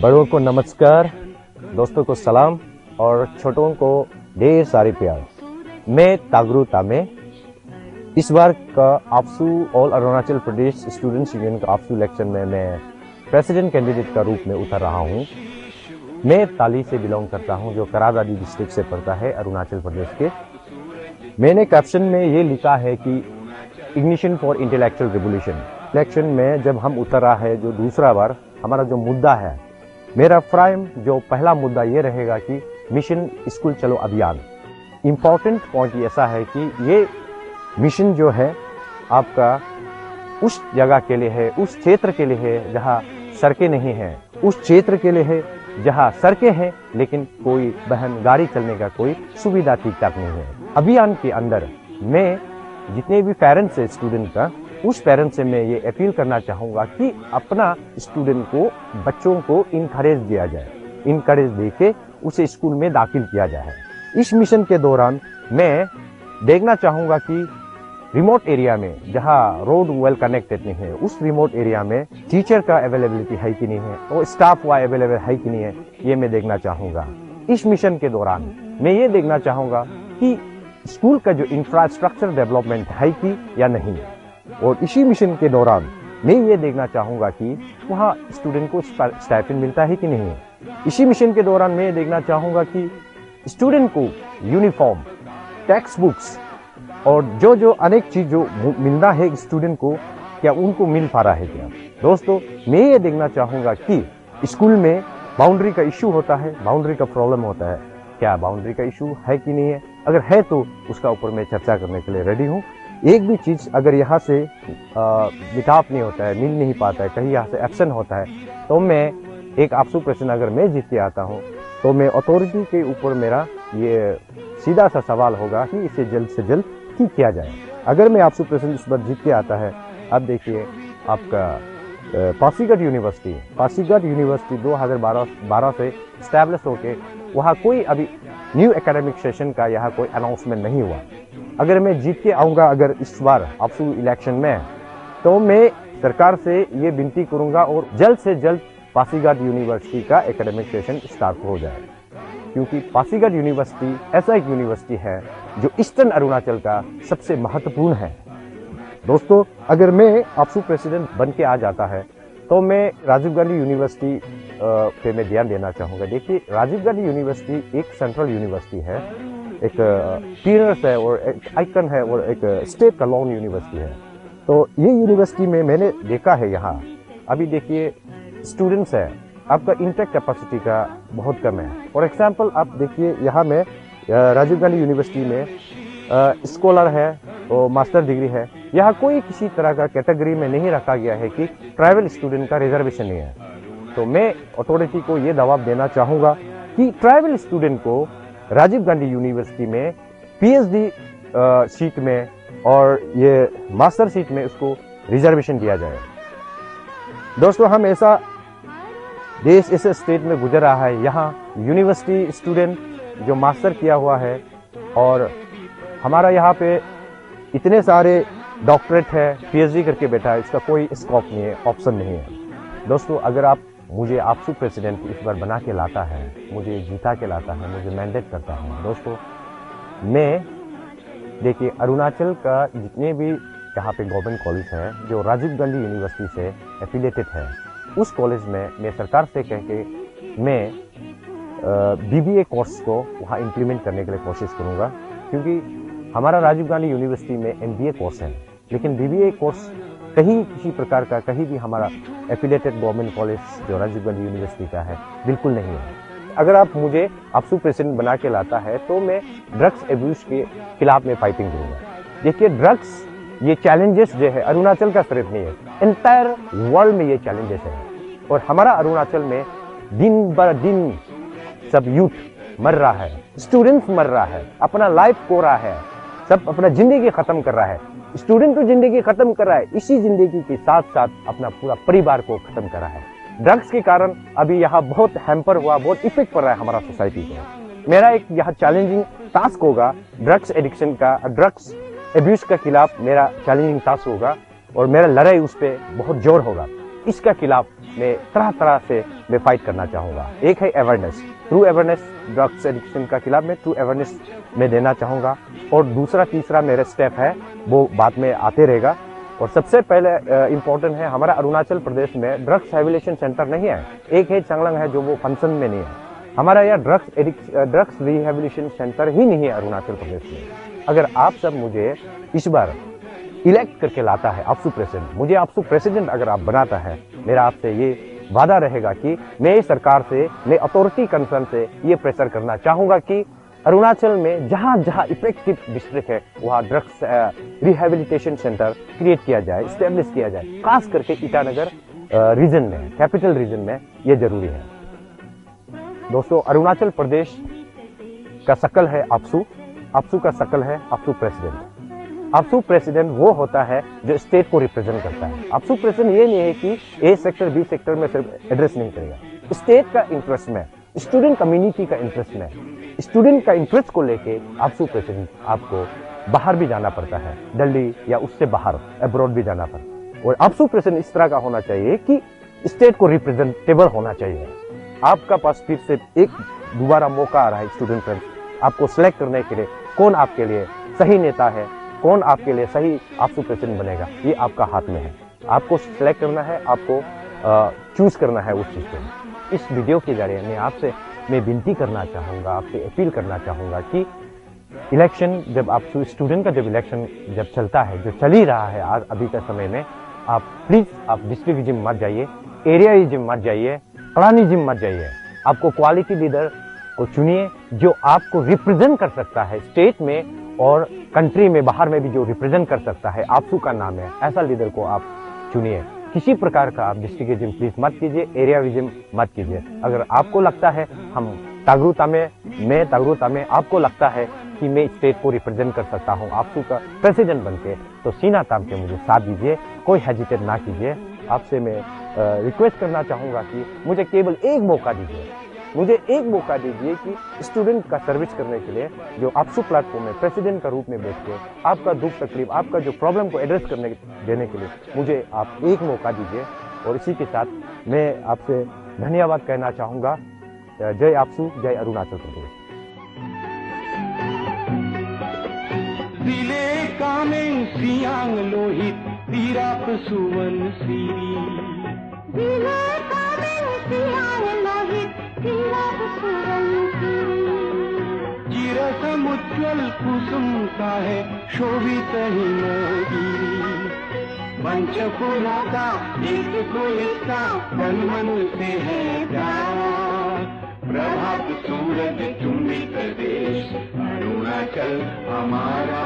बड़ों को नमस्कार, दोस्तों को सलाम और छोटों को ढेर सारे प्यार। मैं तागरू तामे। इस बार का आपसू all Arunachal Pradesh students union का आपसू इलेक्शन में मैं प्रेसिडेंट कैंडिडेट का रूप में उतर रहा हूं। मैं ताली से बिलोंग करता हूं, जो करादादी डिस्ट्रिक्ट से पड़ता है अरुणाचल प्रदेश के। मैंने कैप्शन में ये लिखा है कि ignition for intellectual revolution. Election में जब हम उतर रहा है, जो दूसरा बार हमारा जो मुद्दा है, मेरा प्राइम जो पहला मुद्दा ये रहेगा कि मिशन स्कूल चलो अभियान। इम्पोर्टेंट पॉइंट ऐसा है कि ये मिशन जो है आपका उस जगह के लिए है, उस क्षेत्र के लिए है जहाँ सड़कें नहीं हैं, उस क्षेत्र के लिए है जहाँ सड़कें हैं लेकिन कोई बहन गाड़ी चलने का कोई सुविधा ठीक ठाक नहीं है। अभियान के अंदर मैं जितने भी पेरेंट्स है स्टूडेंट का, उस पेरेंट्स से मैं ये अपील करना चाहूँगा कि अपना स्टूडेंट को, बच्चों को इनकरेज दिया जाए, इनकरेज देके उसे स्कूल में दाखिल किया जाए। इस मिशन के दौरान मैं देखना चाहूँगा कि रिमोट एरिया में जहाँ रोड वेल कनेक्टेड नहीं है, उस रिमोट एरिया में टीचर का अवेलेबिलिटी है कि नहीं है और स्टाफ वहाँ अवेलेबल है कि नहीं है, ये मैं देखना चाहूँगा। इस मिशन के दौरान मैं ये देखना चाहूँगा कि स्कूल का जो इंफ्रास्ट्रक्चर डेवलपमेंट है कि या नहीं, और इसी मिशन के दौरान मैं ये देखना चाहूँगा कि वहाँ स्टूडेंट को स्टाइपेंड मिलता है कि नहीं। इसी मिशन के दौरान मैं ये देखना चाहूँगा कि स्टूडेंट को यूनिफॉर्म, टेक्स्ट बुक्स और जो अनेक चीज जो मिलना है स्टूडेंट को, क्या उनको मिल पा रहा है क्या। दोस्तों, मैं ये देखना चाहूँगा कि स्कूल में बाउंड्री का इशू होता है, बाउंड्री का प्रॉब्लम होता है, क्या बाउंड्री का इशू है कि नहीं है। अगर है तो उसका ऊपर मैं चर्चा करने के लिए रेडी हूँ। एक भी चीज़ अगर यहाँ से मिटाप नहीं होता है, मिल नहीं पाता है, कहीं यहाँ से एब्सेंट होता है, तो मैं एक आपसू प्रश्न अगर मैं जीत के आता हूँ तो मैं अथॉरिटी के ऊपर मेरा ये सीधा सा सवाल होगा कि इसे जल्द से जल्द ठीक किया जाए। अगर मैं आपसू प्रश्न इस बार जीत के आता है, अब देखिए आपका पासीघाट यूनिवर्सिटी 2012 से स्टैब्लिश होके वहाँ कोई अभी न्यू एकेडमिक सेशन का यहाँ कोई अनाउंसमेंट नहीं हुआ। अगर मैं जीत के आऊँगा अगर इस बार आपसू इलेक्शन में, तो मैं सरकार से ये विनती करूँगा और जल्द से जल्द पासीघाट यूनिवर्सिटी का एकेडमिक सेशन स्टार्ट हो जाए, क्योंकि पासीघाट यूनिवर्सिटी ऐसा एक यूनिवर्सिटी है जो ईस्टर्न अरुणाचल का सबसे महत्वपूर्ण है। दोस्तों, अगर मैं आपसू प्रेसिडेंट बन के आ जाता है तो मैं राजीव गांधी यूनिवर्सिटी पे मैं ध्यान देना चाहूँगा। देखिए, राजीव गांधी यूनिवर्सिटी एक सेंट्रल यूनिवर्सिटी है, एक पीनर्स है और एक आइकन है और एक स्टेट का लॉन यूनिवर्सिटी है। तो ये यूनिवर्सिटी में मैंने देखा है, यहाँ अभी देखिए स्टूडेंट्स है, आपका इंटेक कैपेसिटी का बहुत कम है। फॉर एग्जाम्पल आप देखिए, यहाँ में राजीव गांधी यूनिवर्सिटी में स्कॉलर है और मास्टर डिग्री है, यहाँ कोई किसी तरह का कैटेगरी में नहीं रखा गया है कि ट्राइबल स्टूडेंट का रिजर्वेशन नहीं है। तो मैं अथॉरिटी को ये दबाव देना चाहूँगा कि ट्राइबल स्टूडेंट को राजीव गांधी यूनिवर्सिटी में पीएचडी सीट में और ये मास्टर सीट में उसको रिजर्वेशन दिया जाए। दोस्तों, हम ऐसा देश ऐसे स्टेट में गुजर रहा है, यहाँ यूनिवर्सिटी स्टूडेंट जो मास्टर किया हुआ है और हमारा यहाँ पे इतने सारे डॉक्टरेट है, पीएचडी करके बैठा है, इसका कोई स्कोप नहीं है, ऑप्शन नहीं है। दोस्तों, अगर आप मुझे आपसू प्रेसिडेंट इस बार बना के लाता है, मुझे जीता के लाता है, मुझे मैंडेट करता हूँ, दोस्तों मैं देखिए अरुणाचल का जितने भी यहाँ पे गवर्नमेंट कॉलेज हैं जो राजीव गांधी यूनिवर्सिटी से एफिलेटेड है, उस कॉलेज में मैं सरकार से कह के मैं बीबीए कोर्स को वहाँ इम्प्लीमेंट करने के लिए कोशिश करूँगा, क्योंकि हमारा राजीव गांधी यूनिवर्सिटी में एमबीए कोर्स है, लेकिन बीबीए कोर्स कहीं किसी प्रकार का कहीं भी हमारा एफिलेटेड गवर्नमेंट कॉलेज जो राजीव गांधी यूनिवर्सिटी का है बिल्कुल नहीं है। अगर आप मुझे आपसू प्रेसिडेंट बना के लाता है तो मैं ड्रग्स एब्यूज के खिलाफ में फाइटिंग करूँगा। देखिए, ड्रग्स ये चैलेंजेस जो है अरुणाचल का सिर्फ नहीं है, एंटायर वर्ल्ड में ये चैलेंजेस है, और हमारा अरुणाचल में दिन ब दिन सब यूथ मर रहा है, स्टूडेंट्स मर रहा है, अपना लाइफ खो रहा है, सब अपना जिंदगी खत्म कर रहा है। स्टूडेंट तो जिंदगी खत्म कर रहा है, इसी जिंदगी के साथ साथ अपना पूरा परिवार को खत्म कर रहा है। ड्रग्स के कारण अभी यहाँ बहुत हैम्पर हुआ, बहुत इफेक्ट पड़ रहा है हमारा सोसाइटी को। मेरा एक यहाँ चैलेंजिंग टास्क होगा ड्रग्स एडिक्शन का, ड्रग्स एब्यूज के खिलाफ मेरा चैलेंजिंग टास्क होगा और मेरा लड़ाई उस पर बहुत जोर होगा। इसका खिलाफ मैं तरह तरह से मैं फाइट करना चाहूँगा। एक है awareness, through awareness drugs addiction का खिलाफ मैं थ्रू अवेयरनेस में देना चाहूँगा। और दूसरा तीसरा मेरा स्टेप है वो बाद में आते रहेगा। और सबसे पहले इम्पोर्टेंट है, हमारा अरुणाचल प्रदेश में ड्रग्स रिहेबिलिटेशन सेंटर नहीं है। एक है चांगलांग है जो वो फंक्शन में नहीं है। हमारा यह ड्रग्स रिहेबिलिटेशन सेंटर ही नहीं है अरुणाचल प्रदेश में। अगर आप सब मुझे इस बार इलेक्ट करके लाता है आपसू प्रेसिडेंट, मुझे आपसू प्रेसिडेंट अगर आप बनाता है, मेरा आपसे ये वादा रहेगा कि मैं सरकार से, मैं अथॉरिटी कंसर्न से ये प्रेशर करना चाहूँगा कि अरुणाचल में जहाँ जहाँ इफेक्टिव डिस्ट्रिक्ट है वहाँ ड्रग्स रिहेबिलिटेशन सेंटर क्रिएट किया जाए, इस्टेब्लिश किया जाए। खास करके ईटानगर रीजन में, कैपिटल रीजन में ये जरूरी है। दोस्तों, अरुणाचल प्रदेश का शकल है आपसू, आपसू का शकल है आपसू प्रेसिडेंट। आपसू प्रेसिडेंट वो होता है जो स्टेट को रिप्रेजेंट करता है। आपसू प्रेसिडेंट ये नहीं है कि ए सेक्टर बी सेक्टर में सिर्फ एड्रेस नहीं करेगा, स्टेट का इंटरेस्ट में, स्टूडेंट कम्युनिटी का इंटरेस्ट में, स्टूडेंट का इंटरेस्ट को लेके आपसू प्रेसिडेंट आपको बाहर भी जाना पड़ता है, दिल्ली या उससे बाहर अब्रॉड भी जाना पड़ता है। और आपसू प्रेसिडेंट इस तरह का होना चाहिए कि स्टेट को रिप्रेजेंटेबल होना चाहिए। आपका पास फिर से एक दोबारा मौका आ रहा है स्टूडेंट फ्रेंड्स, आपको सिलेक्ट करने के लिए कौन आपके लिए सही नेता है, कौन आपके लिए सही आपसू प्रेसिडेंट बनेगा, ये आपका हाथ में है। आपको सिलेक्ट करना है, आपको चूज करना है उस चीज को। इस वीडियो के जरिए मैं विनती करना चाहूँगा, आपसे अपील करना चाहूँगा कि इलेक्शन जब आप स्टूडेंट का जब इलेक्शन जब चलता है, जो चल ही रहा है आज अभी के समय में, आप प्लीज आप डिस्ट्रिक्ट जिम मत जाइए, एरिया जिम मत जाइए, कलानी जिम मत जाइए। आपको क्वालिटी लीडर को चुनिए जो आपको रिप्रेजेंट कर सकता है स्टेट में और कंट्री में, बाहर में भी जो रिप्रेजेंट कर सकता है। आपसू का नाम है, ऐसा लीडर को आप चुनिए। किसी प्रकार का आप डिस्ट्रिक्ट जिम प्लीज मत कीजिए, एरिया जिम मत कीजिए। अगर आपको लगता है हम तागरुता में आपको लगता है कि मैं स्टेट को रिप्रेजेंट कर सकता हूं आपसू का प्रेसिडेंट बनके, तो सीना ताम के मुझे साथ दीजिए, कोई हेजिटेट ना कीजिए। आपसे मैं रिक्वेस्ट करना चाहूँगा कि मुझे केवल एक मौका दीजिए, मुझे एक मौका दीजिए कि स्टूडेंट का सर्विस करने के लिए जो आपसू प्लेटफॉर्म में प्रेसिडेंट का रूप में बैठ के आपका दुख तकलीफ, आपका जो प्रॉब्लम को एड्रेस देने के लिए मुझे आप एक मौका दीजिए। और इसी के साथ मैं आपसे धन्यवाद कहना चाहूँगा। जय आपसू, जय अरुणाचल प्रदेश। दिले कामें सियांग लोहित तीराप सुवन सीरी, दिले कामें सियांग लोहित तीराप सुवन सीरी, चिरसमुज्ज्वल कुसुम का है शोभित हिमगिरी, पंचफूलों का एक को इसका तन मन से है प्यार, प्रभात सूरज चुंबित देश अरुणाचल हमारा।